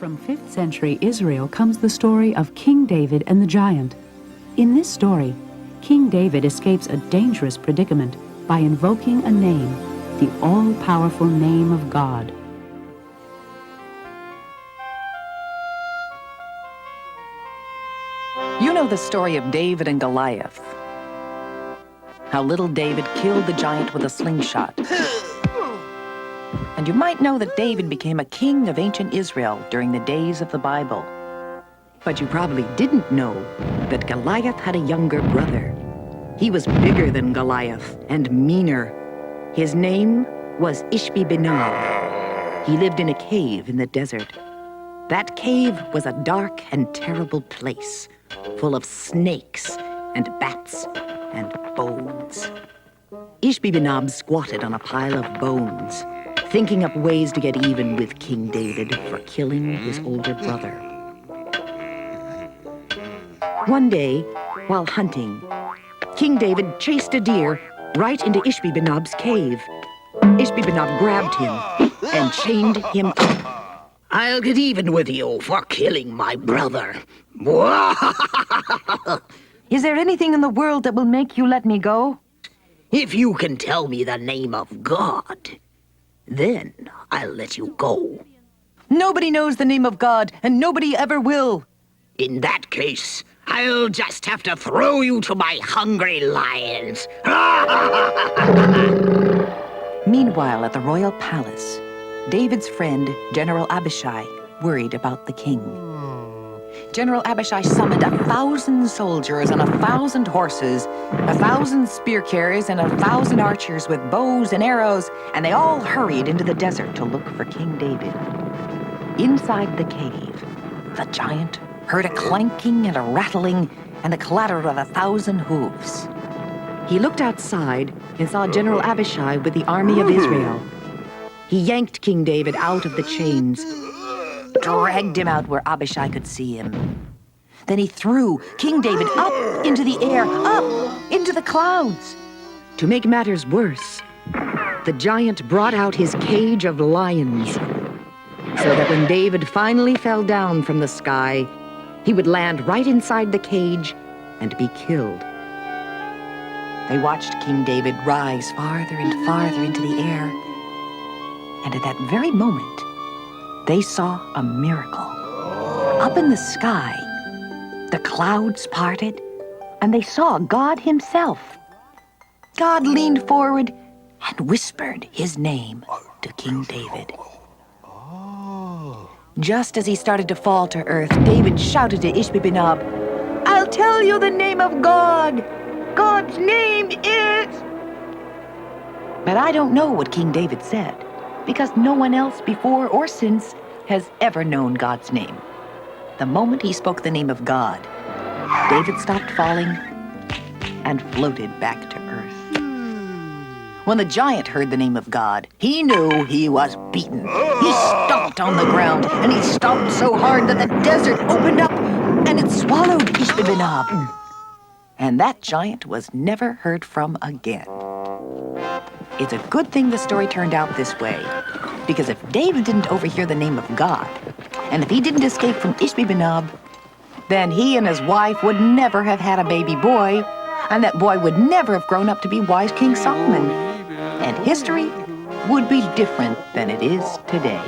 From 5th century Israel comes the story of King David and the giant. In this story, King David escapes a dangerous predicament by invoking a name, the all-powerful name of God. You know the story of David and Goliath. How little David killed the giant with a slingshot. And you might know that David became a king of ancient Israel during the days of the Bible. But you probably didn't know that Goliath had a younger brother. He was bigger than Goliath and meaner. His name was Ishbi-Benob. He lived in a cave in the desert. That cave was a dark and terrible place, full of snakes and bats and bones. Ishbi-Benob squatted on a pile of bones, thinking up ways to get even with King David for killing his older brother. One day, while hunting, King David chased a deer right into Ishbi-Benob's cave. Ishbi-Benob grabbed him and chained him up. I'll get even with you for killing my brother. Is there anything in the world that will make you let me go? If you can tell me the name of God, then I'll let you go. Nobody knows the name of God, and nobody ever will. In that case, I'll just have to throw you to my hungry lions. Meanwhile, at the royal palace, David's friend, General Abishai, worried about the king. General Abishai summoned 1,000 soldiers and 1,000 horses, 1,000 spear carriers and 1,000 archers with bows and arrows, and they all hurried into the desert to look for King David. Inside the cave, the giant heard a clanking and a rattling and the clatter of 1,000 hooves. He looked outside and saw General Abishai with the army of Israel. He yanked King David out of the chains, dragged him out where Abishai could see him. Then he threw King David up into the air, up into the clouds. To make matters worse, the giant brought out his cage of lions, so that when David finally fell down from the sky, he would land right inside the cage and be killed. They watched King David rise farther and farther into the air, and at that very moment, they saw a miracle. Up in the sky, the clouds parted, and they saw God himself. God leaned forward and whispered his name to King David. Just as he started to fall to earth, David shouted to Ishbi-Benob, "I'll tell you the name of God. God's name is..." But I don't know what King David said, because no one else before or since has ever known God's name. The moment he spoke the name of God, David stopped falling and floated back to earth. When the giant heard the name of God, he knew he was beaten. He stomped on the ground, and he stomped so hard that the desert opened up and it swallowed Ishbi-Benob. And that giant was never heard from again. It's a good thing the story turned out this way, because if David didn't overhear the name of God, and if he didn't escape from Ishbi-Benob, then he and his wife would never have had a baby boy, and that boy would never have grown up to be wise King Solomon. And history would be different than it is today.